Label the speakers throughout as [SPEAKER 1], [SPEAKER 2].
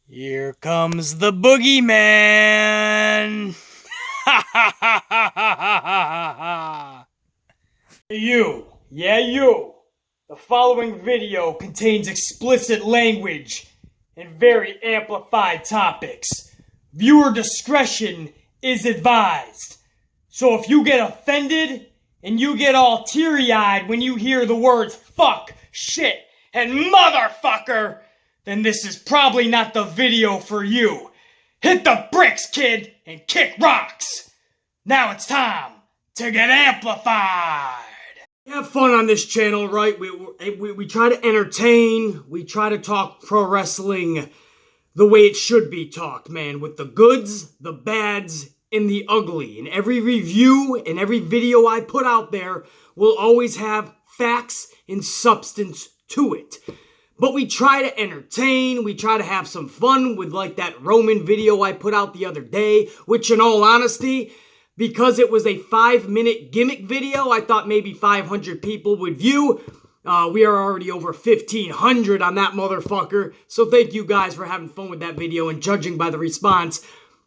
[SPEAKER 1] Here comes the boogeyman! Ha ha ha ha ha ha ha! You, yeah you! The following video contains explicit language and very amplified topics. Viewer discretion is advised. So if you get offended and you get all teary-eyed when you hear the words fuck, shit, and motherfucker, then this is probably not the video for you. Hit the bricks, kid, and kick rocks. Now it's time to get amplified. We have fun on this channel, right? We try to entertain. We try to talk pro wrestling the way it should be talked, man. With the goods, the bads, and the ugly. And every review and every video I put out there will always have facts and substance to it. But we try to entertain, we try to have some fun with like that Roman video I put out the other day, which in all honesty, because it was a 5-minute gimmick video, I thought maybe 500 people would view. We are already over 1,500 on that motherfucker, so thank you guys for having fun with that video, and judging by the response,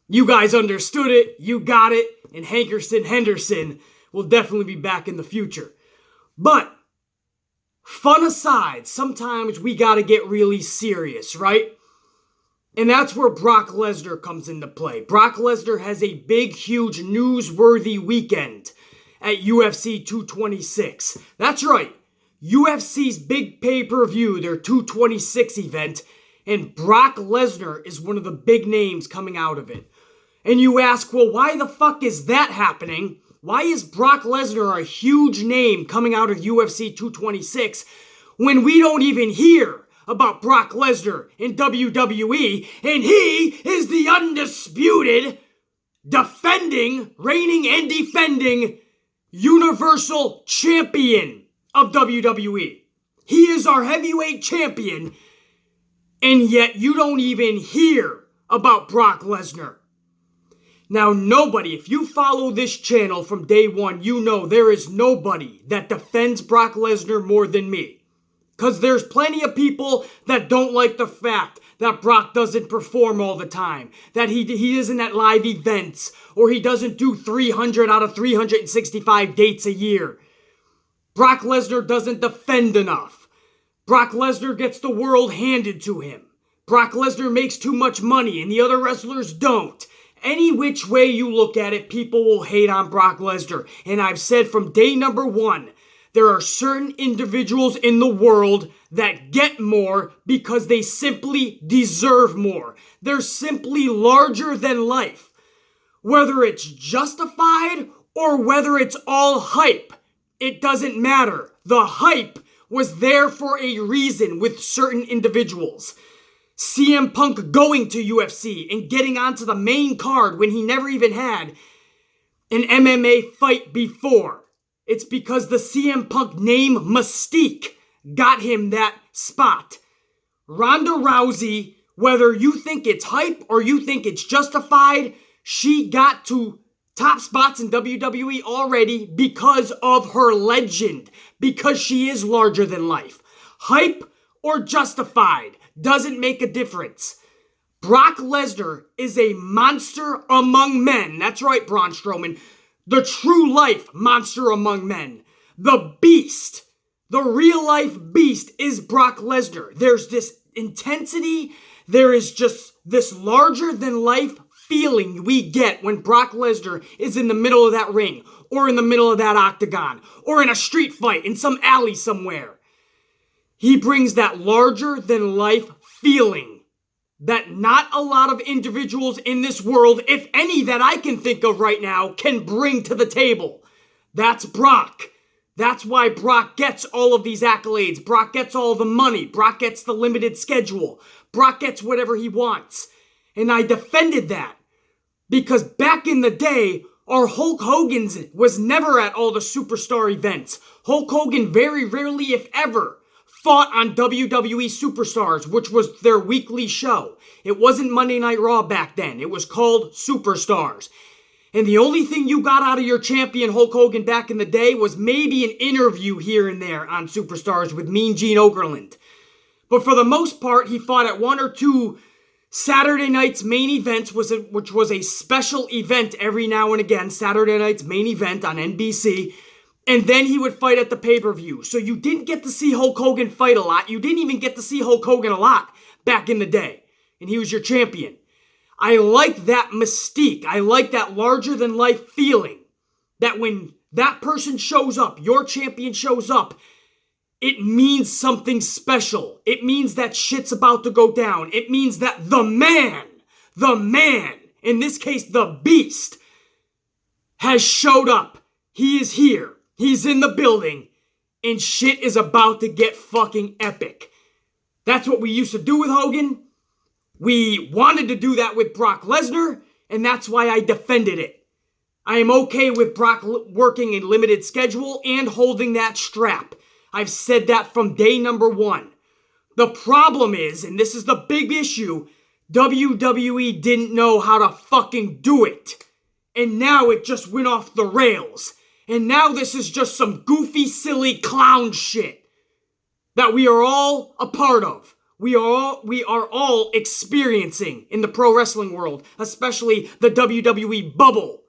[SPEAKER 1] you guys understood it, you got it, and Hankerson Henderson will definitely be back in the future. But fun aside, sometimes we gotta get really serious, right? And that's where Brock Lesnar comes into play. Brock Lesnar has a big, huge, newsworthy weekend at UFC 226. That's right, UFC's big pay-per-view, their 226 event, and Brock Lesnar is one of the big names coming out of it. And you ask, well, why the fuck is that happening? Why is Brock Lesnar a huge name coming out of UFC 226 when we don't even hear about Brock Lesnar in WWE, and he is the undisputed, reigning and defending Universal Champion of WWE. He is our heavyweight champion, and yet you don't even hear about Brock Lesnar. Now, nobody, if you follow this channel from day one, you know there is nobody that defends Brock Lesnar more than me. Because there's plenty of people that don't like the fact that Brock doesn't perform all the time, that he isn't at live events, or he doesn't do 300 out of 365 dates a year. Brock Lesnar doesn't defend enough. Brock Lesnar gets the world handed to him. Brock Lesnar makes too much money and the other wrestlers don't. Any which way you look at it, people will hate on Brock Lesnar. And I've said from day number one, there are certain individuals in the world that get more because they simply deserve more. They're simply larger than life. Whether it's justified or whether it's all hype, it doesn't matter. The hype was there for a reason with certain individuals. CM Punk going to UFC and getting onto the main card when he never even had an MMA fight before. It's because the CM Punk name Mystique got him that spot. Ronda Rousey, whether you think it's hype or you think it's justified, she got to top spots in WWE already because of her legend, because she is larger than life. Hype or justified doesn't make a difference. Brock Lesnar is a monster among men. That's right, Braun Strowman. The true life monster among men. The beast. The real life beast is Brock Lesnar. There's this intensity. There is just this larger than life feeling we get when Brock Lesnar is in the middle of that ring, or in the middle of that octagon, or in a street fight in some alley somewhere. He brings that larger than life feeling that not a lot of individuals in this world, if any that I can think of right now, can bring to the table. That's Brock. That's why Brock gets all of these accolades. Brock gets all the money. Brock gets the limited schedule. Brock gets whatever he wants. And I defended that because back in the day, our Hulk Hogan's was never at all the superstar events. Hulk Hogan very rarely, if ever, fought on WWE Superstars, which was their weekly show. It wasn't Monday Night Raw back then. It was called Superstars. And the only thing you got out of your champion Hulk Hogan back in the day was maybe an interview here and there on Superstars with Mean Gene Okerlund. But for the most part, he fought at one or two Saturday night's main event, which was a special event every now and again, Saturday night's main event on NBC, and then he would fight at the pay-per-view. So you didn't get to see Hulk Hogan fight a lot. You didn't even get to see Hulk Hogan a lot back in the day, and he was your champion. I like that mystique. I like that larger-than-life feeling that when that person shows up, your champion shows up, it means something special. It means that shit's about to go down. It means that the man, in this case, the beast, has showed up. He is here. He's in the building. And shit is about to get fucking epic. That's what we used to do with Hogan. We wanted to do that with Brock Lesnar, and that's why I defended it. I am okay with Brock working a limited schedule and holding that strap. I've said that from day number one. The problem is, and this is the big issue, WWE didn't know how to fucking do it. And now it just went off the rails. And now this is just some goofy, silly clown shit that we are all a part of. We are all experiencing in the pro wrestling world, especially the WWE bubble.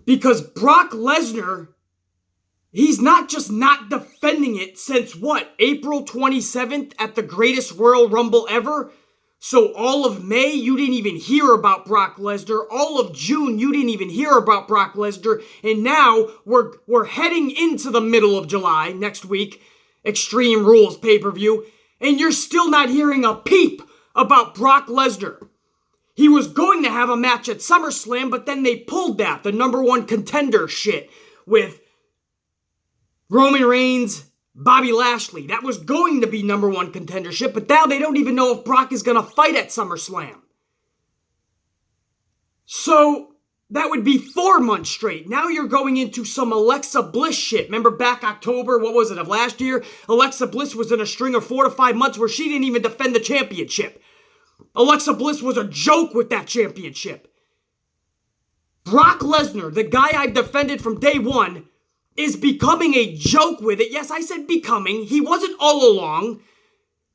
[SPEAKER 1] Because Brock Lesnar, he's not just not defending it since what? April 27th at the greatest Royal Rumble ever? So all of May, you didn't even hear about Brock Lesnar. All of June, you didn't even hear about Brock Lesnar. And now we're heading into the middle of July next week, Extreme Rules pay-per-view, and you're still not hearing a peep about Brock Lesnar. He was going to have a match at SummerSlam, but then they pulled that, the number one contender shit, with Roman Reigns, Bobby Lashley. That was going to be number one contendership, but now they don't even know if Brock is going to fight at SummerSlam. So that would be 4 months straight. Now you're going into some Alexa Bliss shit. Remember back October, of last year? Alexa Bliss was in a string of 4 to 5 months where she didn't even defend the championship. Alexa Bliss was a joke with that championship. Brock Lesnar, the guy I've defended from day one, is becoming a joke with it. Yes, I said becoming. He wasn't all along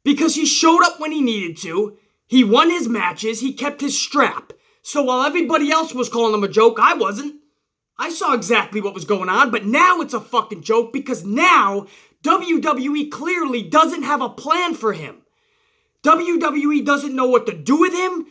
[SPEAKER 1] because he showed up when he needed to. He won his matches. He kept his strap. So while everybody else was calling him a joke, I wasn't. I saw exactly what was going on, but now it's a fucking joke because now WWE clearly doesn't have a plan for him. WWE doesn't know what to do with him.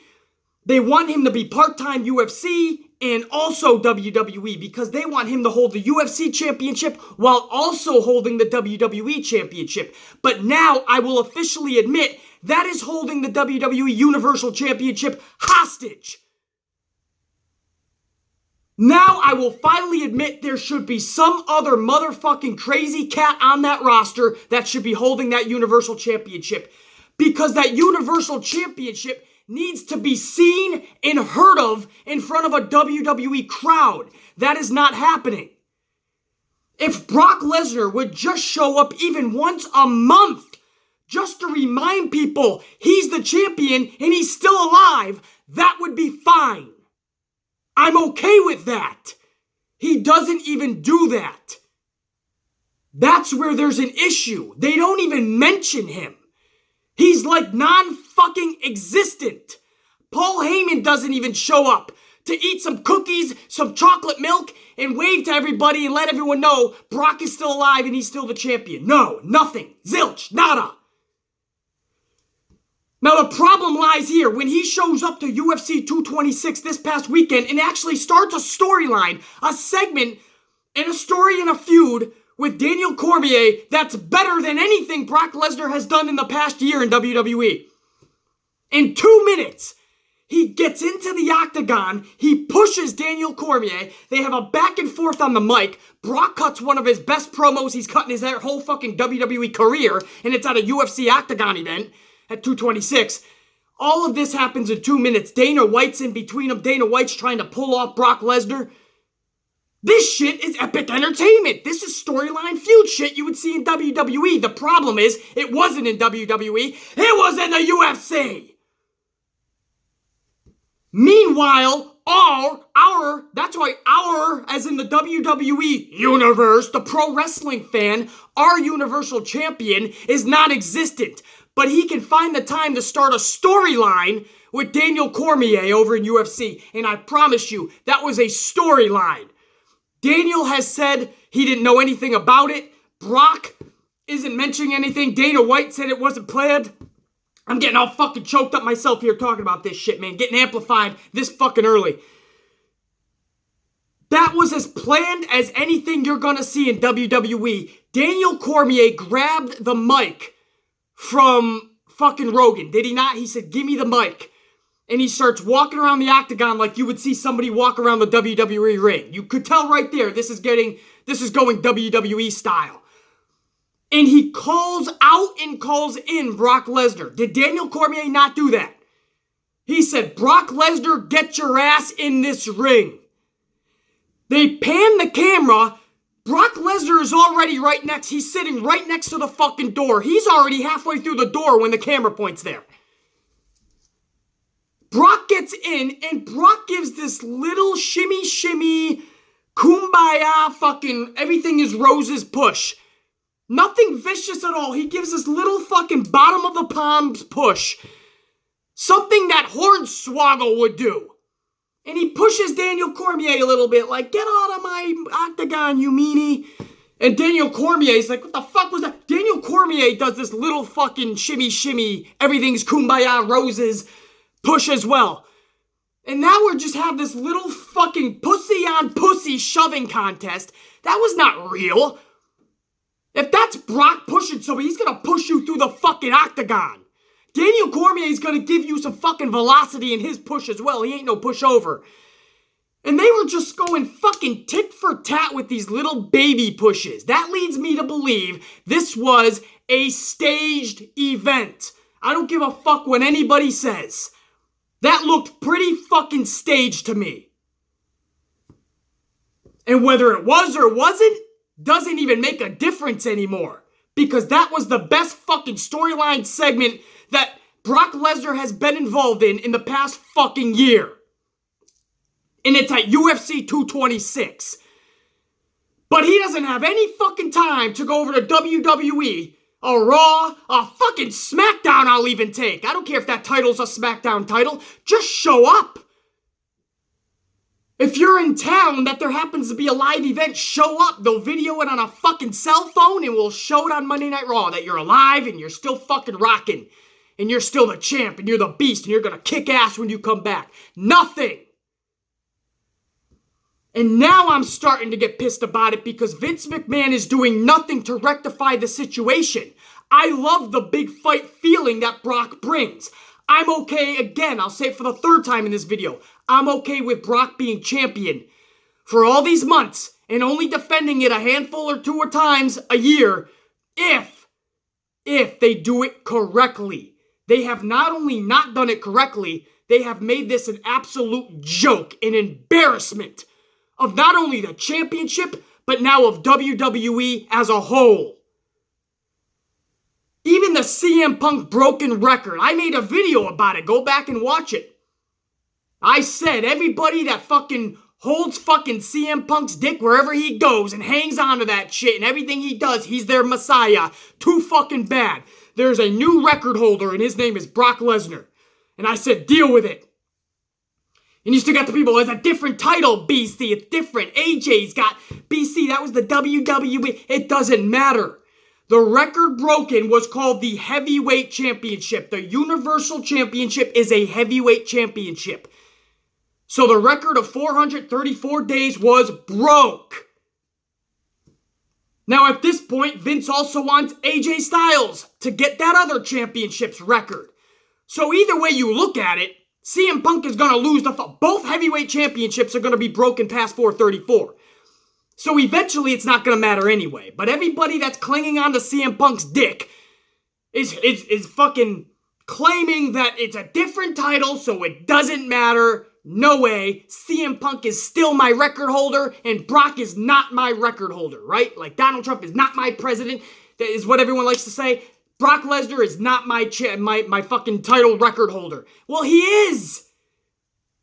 [SPEAKER 1] They want him to be part-time UFC and also WWE because they want him to hold the UFC championship while also holding the WWE championship. But now I will officially admit that is holding the WWE Universal Championship hostage. Now I will finally admit there should be some other motherfucking crazy cat on that roster that should be holding that Universal Championship. Because that Universal Championship needs to be seen and heard of in front of a WWE crowd. That is not happening. If Brock Lesnar would just show up even once a month, just to remind people he's the champion and he's still alive, that would be fine. I'm okay with that. He doesn't even do that. That's where there's an issue. They don't even mention him. He's like non-fucking existent. Paul Heyman doesn't even show up to eat some cookies, some chocolate milk, and wave to everybody and let everyone know Brock is still alive and he's still the champion. No, nothing. Zilch. Nada. Now the problem lies here. When he shows up to UFC 226 this past weekend and actually starts a storyline, a segment, and a story and a feud with Daniel Cormier that's better than anything Brock Lesnar has done in the past year in WWE. In 2 minutes, he gets into the octagon, he pushes Daniel Cormier, they have a back and forth on the mic, Brock cuts one of his best promos he's cut in his whole fucking WWE career, and it's at a UFC octagon event at 226. All of this happens in 2 minutes. Dana White's in between them. Dana White's trying to pull off Brock Lesnar. This shit is epic entertainment. This is storyline feud shit you would see in WWE. The problem is, it wasn't in WWE. It was in the UFC. Meanwhile, that's why our, as in the WWE universe, the pro wrestling fan, our Universal Champion is non-existent. but he can find the time to start a storyline with Daniel Cormier over in UFC. And I promise you, that was a storyline. Daniel has said he didn't know anything about it. Brock isn't mentioning anything. Dana White said it wasn't planned. I'm getting all fucking choked up myself here talking about this shit, man. Getting amplified this fucking early. That was as planned as anything you're gonna see in WWE. Daniel Cormier grabbed the mic from fucking Rogan. Did he not? He said, give me the mic. And he starts walking around the octagon like you would see somebody walk around the WWE ring. You could tell right there, this is going WWE style. And he calls out and calls in Brock Lesnar. Did Daniel Cormier not do that? He said, Brock Lesnar, get your ass in this ring. They pan the camera. Brock Lesnar is already right next. He's sitting right next to the fucking door. He's already halfway through the door when the camera points there. Brock gets in, and Brock gives this little shimmy, kumbaya, fucking everything is roses push. Nothing vicious at all. He gives this little fucking bottom of the palms push. Something that Hornswoggle would do. And he pushes Daniel Cormier a little bit, like, get out of my octagon, you meanie. And Daniel Cormier's like, what the fuck was that? Daniel Cormier does this little fucking shimmy, everything's kumbaya, roses push as well. And now we just have this little fucking pussy on pussy shoving contest. That was not real. If that's Brock pushing somebody, he's gonna push you through the fucking octagon. Daniel Cormier's gonna give you some fucking velocity in his push as well. He ain't no pushover. And they were just going fucking tit for tat with these little baby pushes. That leads me to believe this was a staged event. I don't give a fuck what anybody says. That looked pretty fucking staged to me. And whether it was or wasn't, doesn't even make a difference anymore. Because that was the best fucking storyline segment that Brock Lesnar has been involved in the past fucking year. And it's at UFC 226. But he doesn't have any fucking time to go over to WWE, a Raw, a fucking SmackDown I'll even take. I don't care if that title's a SmackDown title. Just show up. If you're in town that there happens to be a live event, show up. They'll video it on a fucking cell phone and we'll show it on Monday Night Raw that you're alive and you're still fucking rocking. And you're still the champ and you're the beast and you're gonna kick ass when you come back. Nothing. And now I'm starting to get pissed about it because Vince McMahon is doing nothing to rectify the situation. I love the big fight feeling that Brock brings. I'm okay, again, I'll say it for the third time in this video. I'm okay with Brock being champion for all these months and only defending it a handful or two of times a year if they do it correctly. They have not only not done it correctly, they have made this an absolute joke, an embarrassment of not only the championship, but now of WWE as a whole. Even the CM Punk broken record, I made a video about it. Go back and watch it. I said everybody that fucking holds fucking CM Punk's dick wherever he goes and hangs on to that shit and everything he does, he's their messiah. Too fucking bad. There's a new record holder and his name is Brock Lesnar. And I said, deal with it. And you still got the people, it's a different title, BC. It's different. AJ's got BC. That was the WWE. It doesn't matter. The record broken was called the Heavyweight Championship. The Universal Championship is a heavyweight championship. So the record of 434 days was broke. Now at this point, Vince also wants AJ Styles to get that other championship's record. So either way you look at it, CM Punk is going to lose both heavyweight championships are going to be broken past 434. So eventually it's not going to matter anyway. But everybody that's clinging on to CM Punk's dick is fucking claiming that it's a different title, so it doesn't matter. No way. CM Punk is still my record holder, and Brock is not my record holder, right? Like Donald Trump is not my president. That is what everyone likes to say. Brock Lesnar is not my fucking title record holder. Well, he is.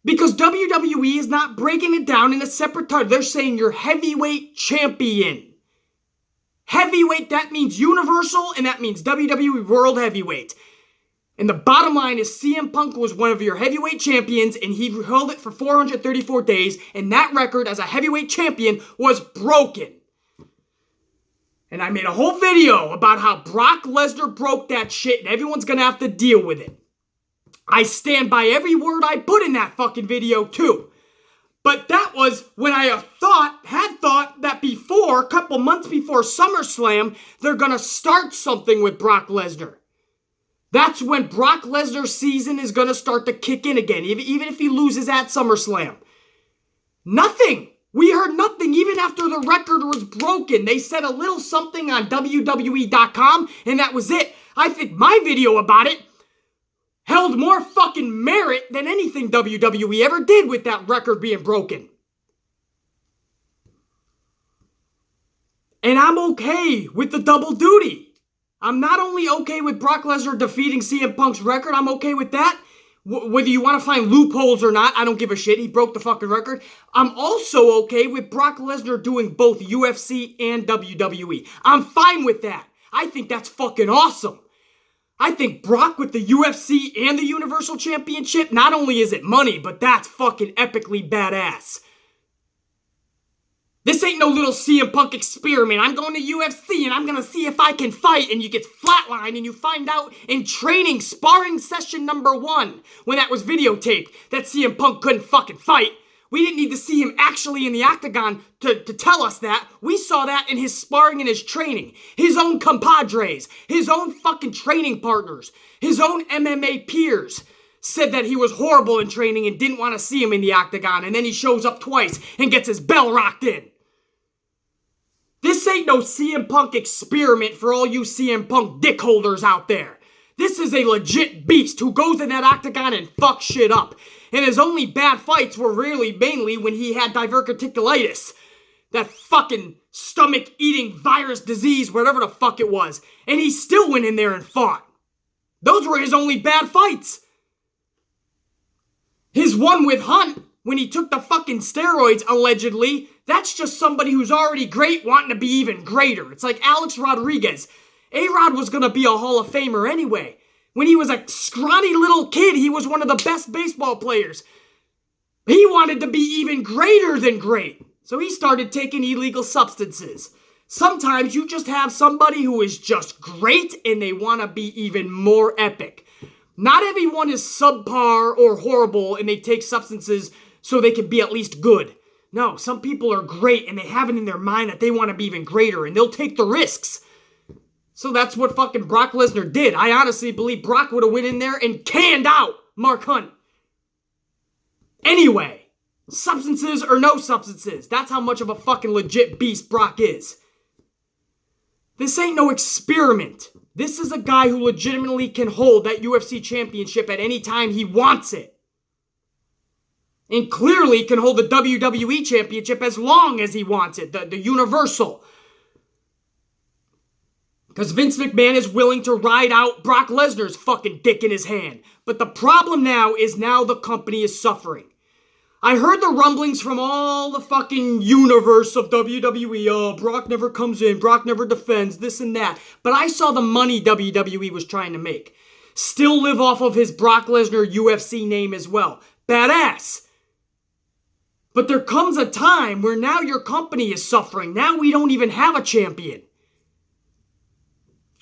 [SPEAKER 1] Because WWE is not breaking it down in a separate title. They're saying you're heavyweight champion. Heavyweight, that means Universal, and that means WWE World Heavyweight. And the bottom line is CM Punk was one of your heavyweight champions, and he held it for 434 days, and that record as a heavyweight champion was broken. And I made a whole video about how Brock Lesnar broke that shit, and everyone's gonna have to deal with it. I stand by every word I put in that fucking video, too. But that was when I had thought that before, a couple months before SummerSlam, they're gonna start something with Brock Lesnar. That's when Brock Lesnar's season is gonna start to kick in again, even if he loses at SummerSlam. Nothing. We heard nothing even after the record was broken. They said a little something on WWE.com, and that was it. I think my video about it held more fucking merit than anything WWE ever did with that record being broken. And I'm okay with the double duty. I'm not only okay with Brock Lesnar defeating CM Punk's record, I'm okay with that. Whether you want to find loopholes or not, I don't give a shit. He broke the fucking record. I'm also okay with Brock Lesnar doing both UFC and WWE. I'm fine with that. I think that's fucking awesome. I think Brock with the UFC and the Universal Championship, not only is it money, but that's fucking epically badass. This ain't no little CM Punk experiment. I'm going to UFC and I'm going to see if I can fight, and you get flatlined and you find out in training sparring session number 1 when that was videotaped that CM Punk couldn't fucking fight. We didn't need to see him actually in the octagon to tell us that. We saw that in his sparring and his training. His own compadres, his own fucking training partners, his own MMA peers said that he was horrible in training and didn't want to see him in the octagon, and then he shows up twice and gets his bell rocked in. This ain't no CM Punk experiment for all you CM Punk dick holders out there. This is a legit beast who goes in that octagon and fucks shit up. And his only bad fights were really mainly when he had diverticulitis. That fucking stomach-eating virus disease, whatever the fuck it was. And he still went in there and fought. Those were his only bad fights. His one with Hunt, when he took the fucking steroids, allegedly, that's just somebody who's already great wanting to be even greater. It's like Alex Rodriguez. A-Rod was gonna be a Hall of Famer anyway. When he was a scrawny little kid, he was one of the best baseball players. He wanted to be even greater than great. So he started taking illegal substances. Sometimes you just have somebody who is just great and they want to be even more epic. Not everyone is subpar or horrible and they take substances so they can be at least good. No, some people are great and they have it in their mind that they want to be even greater and they'll take the risks. So that's what fucking Brock Lesnar did. I honestly believe Brock would have went in there and canned out Mark Hunt. Anyway, substances or no substances, that's how much of a fucking legit beast Brock is. This ain't no experiment. This is a guy who legitimately can hold that UFC championship at any time he wants it. And clearly can hold the WWE championship as long as he wants it, the Universal. Because Vince McMahon is willing to ride out Brock Lesnar's fucking dick in his hand. But the problem now is the company is suffering. I heard the rumblings from all the fucking universe of WWE. Oh, Brock never comes in. Brock never defends. This and that. But I saw the money WWE was trying to make. Still live off of his Brock Lesnar UFC name as well. Badass. But there comes a time where now your company is suffering. Now we don't even have a champion.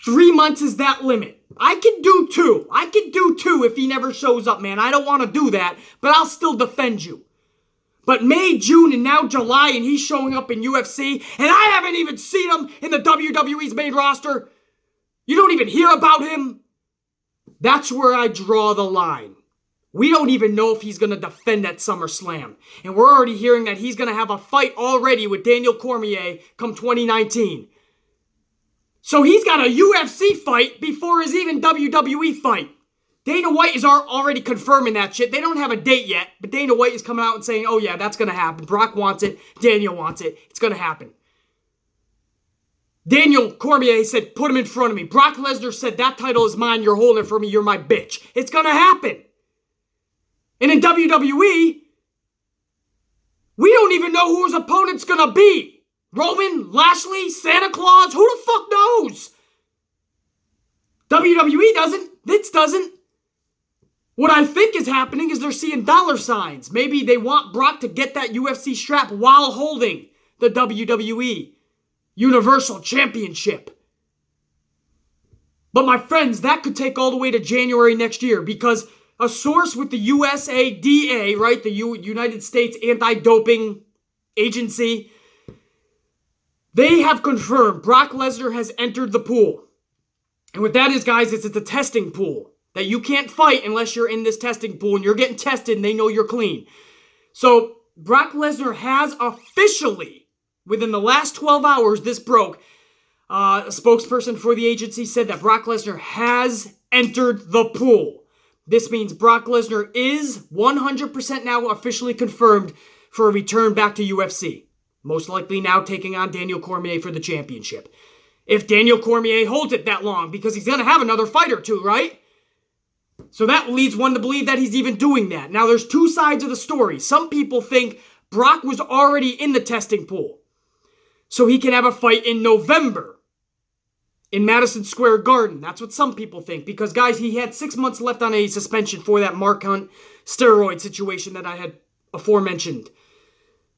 [SPEAKER 1] 3 months is that limit. I can do 2. I can do 2 if he never shows up, man. I don't want to do that, but I'll still defend you. But May, June, and now July, and he's showing up in UFC, and I haven't even seen him in the WWE's main roster. You don't even hear about him. That's where I draw the line. We don't even know if he's going to defend at SummerSlam. And we're already hearing that he's going to have a fight already with Daniel Cormier come 2019. So he's got a UFC fight before his even WWE fight. Dana White is already confirming that shit. They don't have a date yet, but Dana White is coming out and saying, oh yeah, that's going to happen. Brock wants it. Daniel wants it. It's going to happen. Daniel Cormier said, put him in front of me. Brock Lesnar said, that title is mine. You're holding it for me. You're my bitch. It's going to happen. And in WWE, we don't even know who his opponent's going to be. Roman, Lashley, Santa Claus, who the fuck knows? WWE doesn't. Vince doesn't. What I think is happening is they're seeing dollar signs. Maybe they want Brock to get that UFC strap while holding the WWE Universal Championship. But my friends, that could take all the way to January next year because a source with the USADA, right, the United States Anti-Doping Agency, they have confirmed Brock Lesnar has entered the pool. And what that is, guys, it's a testing pool that you can't fight unless you're in this testing pool and you're getting tested and they know you're clean. So Brock Lesnar has officially, within the last 12 hours, this broke, a spokesperson for the agency said that Brock Lesnar has entered the pool. This means Brock Lesnar is 100% now officially confirmed for a return back to UFC. Most likely now taking on Daniel Cormier for the championship. If Daniel Cormier holds it that long, because he's going to have another fight or two, right? So that leads one to believe that he's even doing that. Now, there's two sides of the story. Some people think Brock was already in the testing pool, so he can have a fight in November in Madison Square Garden. That's what some people think, because, guys, he had 6 months left on a suspension for that Mark Hunt steroid situation that I had aforementioned.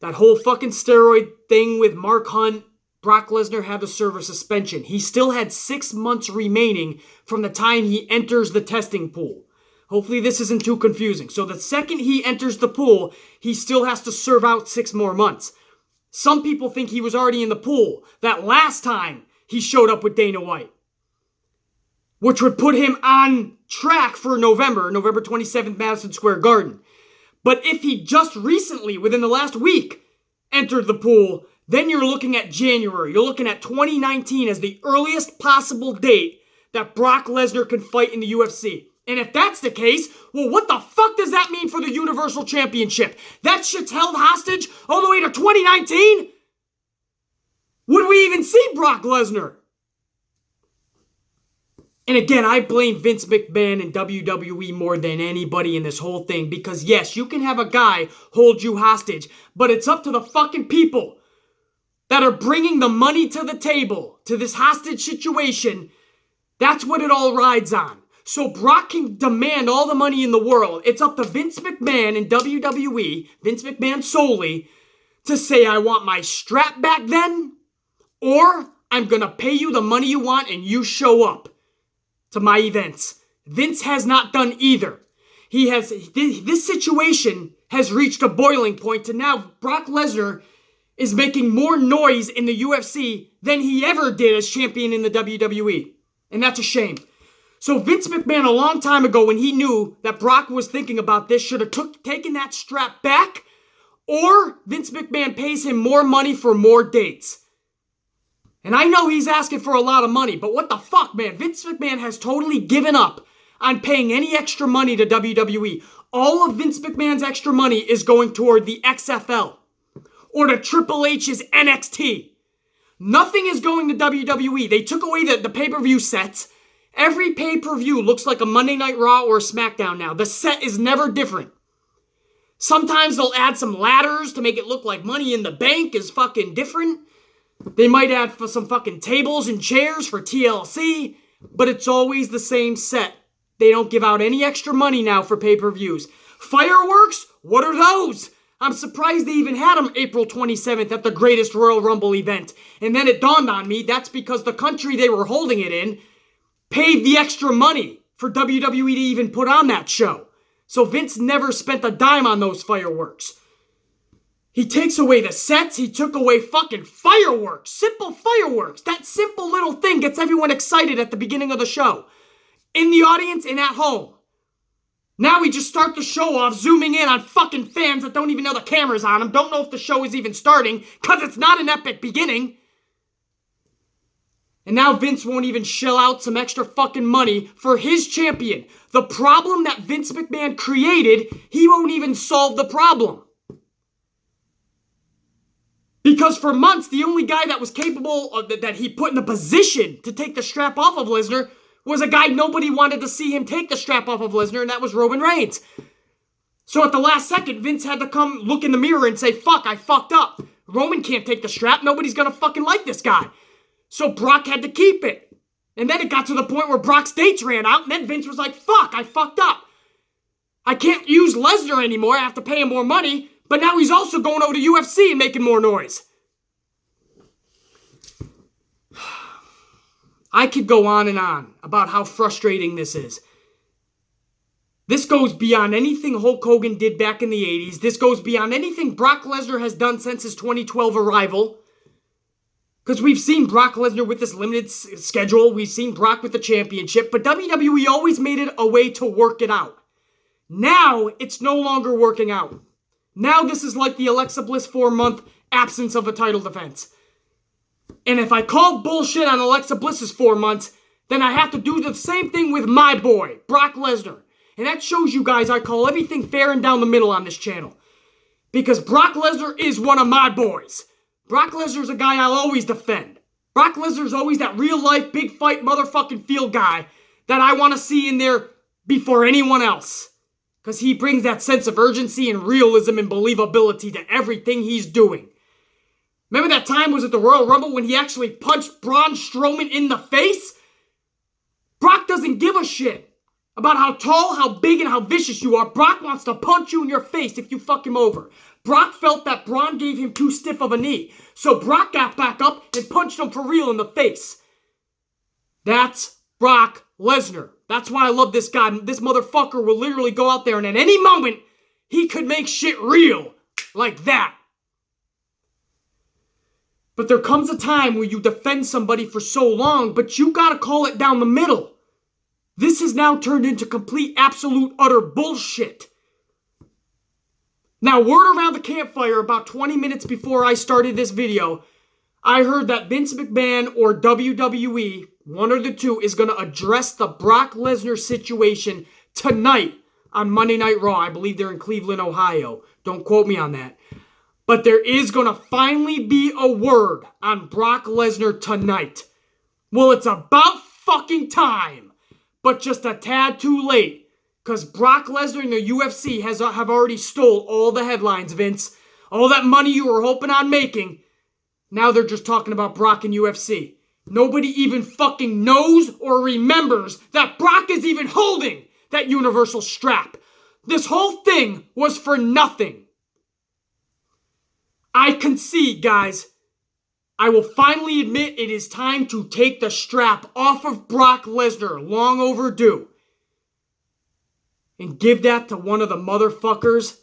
[SPEAKER 1] That whole fucking steroid thing with Mark Hunt, Brock Lesnar had to serve a suspension. He still had 6 months remaining from the time he enters the testing pool. Hopefully this isn't too confusing. So the second he enters the pool, he still has to serve out 6 more months. Some people think he was already in the pool that last time he showed up with Dana White, which would put him on track for November 27th, Madison Square Garden. But if he just recently, within the last week, entered the pool, then you're looking at January. You're looking at 2019 as the earliest possible date that Brock Lesnar can fight in the UFC. And if that's the case, well, what the fuck does that mean for the Universal Championship? That shit's held hostage all the way to 2019? Would we even see Brock Lesnar? And again, I blame Vince McMahon and WWE more than anybody in this whole thing because, yes, you can have a guy hold you hostage, but it's up to the fucking people that are bringing the money to the table, to this hostage situation. That's what it all rides on. So Brock can demand all the money in the world. It's up to Vince McMahon and WWE, Vince McMahon solely, to say, I want my strap back then, or I'm going to pay you the money you want and you show up to my events. Vince has not done either. This situation has reached a boiling point to now Brock Lesnar is making more noise in the UFC than he ever did as champion in the WWE. And that's a shame. So Vince McMahon, a long time ago, when he knew that Brock was thinking about this, should have taken that strap back, or Vince McMahon pays him more money for more dates. And I know he's asking for a lot of money, but what the fuck, man? Vince McMahon has totally given up on paying any extra money to WWE. All of Vince McMahon's extra money is going toward the XFL or to Triple H's NXT. Nothing is going to WWE. They took away the pay-per-view sets. Every pay-per-view looks like a Monday Night Raw or a SmackDown now. The set is never different. Sometimes they'll add some ladders to make it look like Money in the Bank is fucking different. They might add for some fucking tables and chairs for TLC, but it's always the same set. They don't give out any extra money now for pay-per-views. Fireworks? What are those? I'm surprised they even had them April 27th at the Greatest Royal Rumble event. And then it dawned on me that's because the country they were holding it in paid the extra money for WWE to even put on that show. So Vince never spent a dime on those fireworks. He takes away the sets. He took away fucking fireworks. Simple fireworks. That simple little thing gets everyone excited at the beginning of the show. In the audience and at home. Now we just start the show off zooming in on fucking fans that don't even know the camera's on them. Don't know if the show is even starting because it's not an epic beginning. And now Vince won't even shell out some extra fucking money for his champion. The problem that Vince McMahon created, he won't even solve the problem. Because for months, the only guy that was capable of that he put in a position to take the strap off of Lesnar was a guy nobody wanted to see him take the strap off of Lesnar, and that was Roman Reigns. So at the last second, Vince had to come look in the mirror and say, fuck, I fucked up. Roman can't take the strap. Nobody's gonna fucking like this guy. So Brock had to keep it. And then it got to the point where Brock's dates ran out, and then Vince was like, fuck, I fucked up. I can't use Lesnar anymore. I have to pay him more money. But now he's also going over to UFC and making more noise. I could go on and on about how frustrating this is. This goes beyond anything Hulk Hogan did back in the 80s. This goes beyond anything Brock Lesnar has done since his 2012 arrival. Because we've seen Brock Lesnar with this limited schedule. We've seen Brock with the championship. But WWE always made it a way to work it out. Now, it's no longer working out. Now this is like the Alexa Bliss 4-month absence of a title defense. And if I call bullshit on Alexa Bliss's 4 months, then I have to do the same thing with my boy, Brock Lesnar. And that shows you guys I call everything fair and down the middle on this channel. Because Brock Lesnar is one of my boys. Brock Lesnar's a guy I'll always defend. Brock Lesnar's always that real life, big fight, motherfucking field guy that I want to see in there before anyone else. Because he brings that sense of urgency and realism and believability to everything he's doing. Remember that time was at the Royal Rumble when he actually punched Braun Strowman in the face? Brock doesn't give a shit about how tall, how big, and how vicious you are. Brock wants to punch you in your face if you fuck him over. Brock felt that Braun gave him too stiff of a knee. So Brock got back up and punched him for real in the face. That's Brock Lesnar. That's why I love this guy. This motherfucker will literally go out there and at any moment, he could make shit real like that. But there comes a time where you defend somebody for so long, but you gotta call it down the middle. This has now turned into complete, absolute, utter bullshit. Now, word around the campfire about 20 minutes before I started this video, I heard that Vince McMahon or WWE, one or the two, is going to address the Brock Lesnar situation tonight on Monday Night Raw. I believe they're in Cleveland, Ohio. Don't quote me on that. But there is going to finally be a word on Brock Lesnar tonight. Well, it's about fucking time, but just a tad too late. Because Brock Lesnar and the UFC have already stole all the headlines, Vince. All that money you were hoping on making. Now they're just talking about Brock and UFC. Nobody even fucking knows or remembers that Brock is even holding that universal strap. This whole thing was for nothing. I concede, guys. I will finally admit it is time to take the strap off of Brock Lesnar. Long overdue. And give that to one of the motherfuckers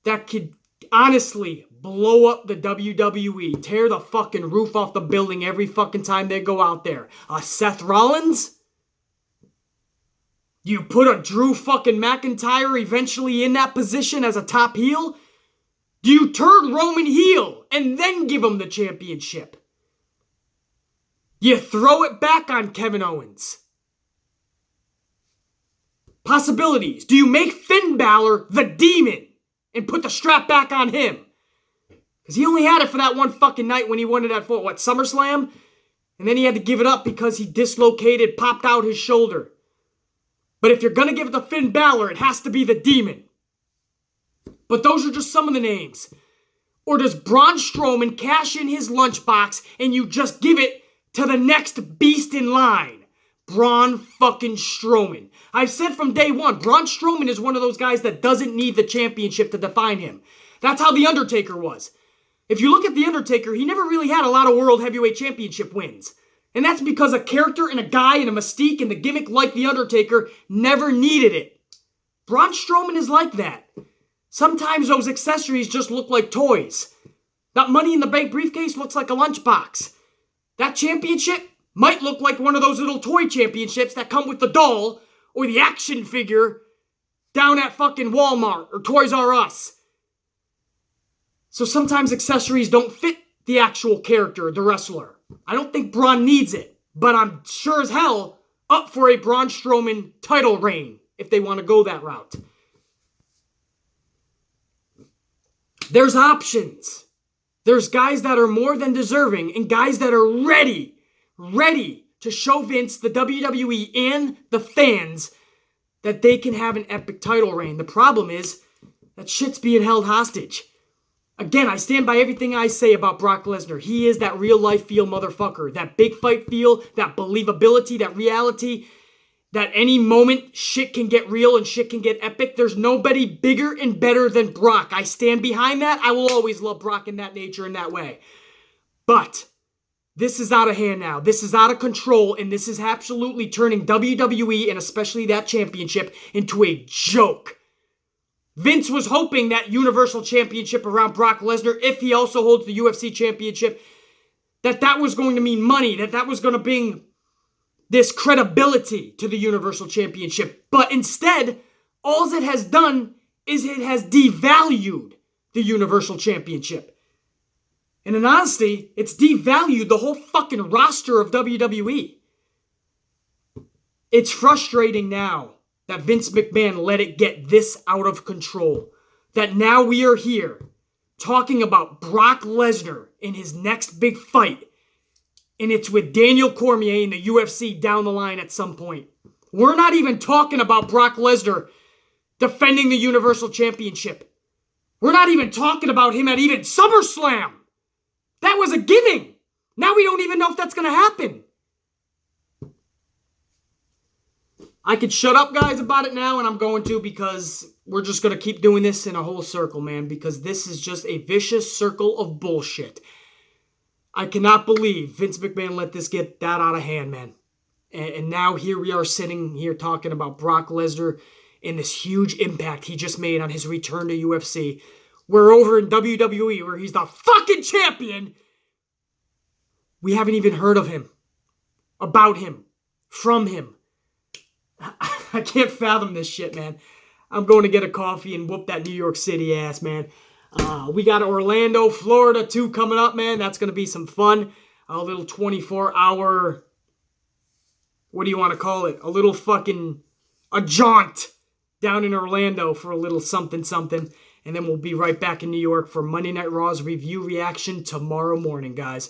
[SPEAKER 1] that could honestly blow up the WWE. Tear the fucking roof off the building every fucking time they go out there. Seth Rollins? You put a Drew fucking McIntyre eventually in that position as a top heel? Do you turn Roman heel and then give him the championship? You throw it back on Kevin Owens? Possibilities. Do you make Finn Balor the demon and put the strap back on him? Because he only had it for that one fucking night when he won it at, SummerSlam? And then he had to give it up because he dislocated, popped out his shoulder. But if you're going to give it to Finn Balor, it has to be the demon. But those are just some of the names. Or does Braun Strowman cash in his lunchbox and you just give it to the next beast in line? Braun fucking Strowman. I've said from day one, Braun Strowman is one of those guys that doesn't need the championship to define him. That's how The Undertaker was. If you look at The Undertaker, he never really had a lot of World Heavyweight Championship wins. And that's because a character and a guy and a mystique and the gimmick like The Undertaker never needed it. Braun Strowman is like that. Sometimes those accessories just look like toys. That Money in the Bank briefcase looks like a lunchbox. That championship might look like one of those little toy championships that come with the doll or the action figure down at fucking Walmart or Toys R Us. So sometimes accessories don't fit the actual character, the wrestler. I don't think Braun needs it, but I'm sure as hell up for a Braun Strowman title reign if they want to go that route. There's options. There's guys that are more than deserving and guys that are ready to show Vince, the WWE, and the fans that they can have an epic title reign. The problem is that shit's being held hostage. Again, I stand by everything I say about Brock Lesnar. He is that real life feel motherfucker. That big fight feel, that believability, that reality, that any moment shit can get real and shit can get epic. There's nobody bigger and better than Brock. I stand behind that. I will always love Brock in that nature, in that way. But this is out of hand now. This is out of control, and this is absolutely turning WWE, and especially that championship, into a joke. Vince was hoping that Universal Championship around Brock Lesnar, if he also holds the UFC Championship, that was going to mean money, that was going to bring this credibility to the Universal Championship. But instead, all it has done is it has devalued the Universal Championship. And in honesty, it's devalued the whole fucking roster of WWE. It's frustrating now that Vince McMahon let it get this out of control. That now we are here talking about Brock Lesnar in his next big fight. And it's with Daniel Cormier in the UFC down the line at some point. We're not even talking about Brock Lesnar defending the Universal Championship. We're not even talking about him at even SummerSlam. That was a giving. Now we don't even know if that's going to happen. I could shut up, guys, about it now, and I'm going to, because we're just going to keep doing this in a whole circle, man, because this is just a vicious circle of bullshit. I cannot believe Vince McMahon let this get that out of hand, man. And now here we are sitting here talking about Brock Lesnar and this huge impact he just made on his return to UFC. We're over in WWE, where he's the fucking champion. We haven't even heard of him, about him, from him. I can't fathom this shit, man. I'm going to get a coffee and whoop that New York City ass, man. We got Orlando, Florida, too, coming up, man. That's going to be some fun. A little 24-hour, what do you want to call it? A little fucking, a jaunt down in Orlando for a little something. And then we'll be right back in New York for Monday Night Raw's review reaction tomorrow morning, guys.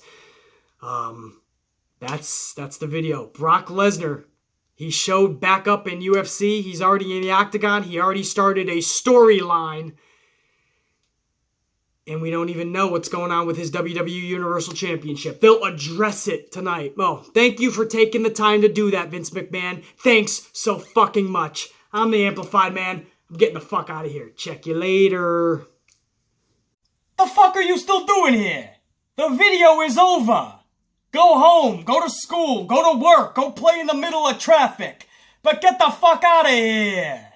[SPEAKER 1] That's the video. Brock Lesnar. He showed back up in UFC. He's already in the octagon. He already started a storyline. And we don't even know what's going on with his WWE Universal Championship. They'll address it tonight. Well, thank you for taking the time to do that, Vince McMahon. Thanks so fucking much. I'm the Amplified Man. I'm getting the fuck out of here. Check you later. The fuck are you still doing here? The video is over. Go home, go to school, go to work, go play in the middle of traffic. But get the fuck out of here!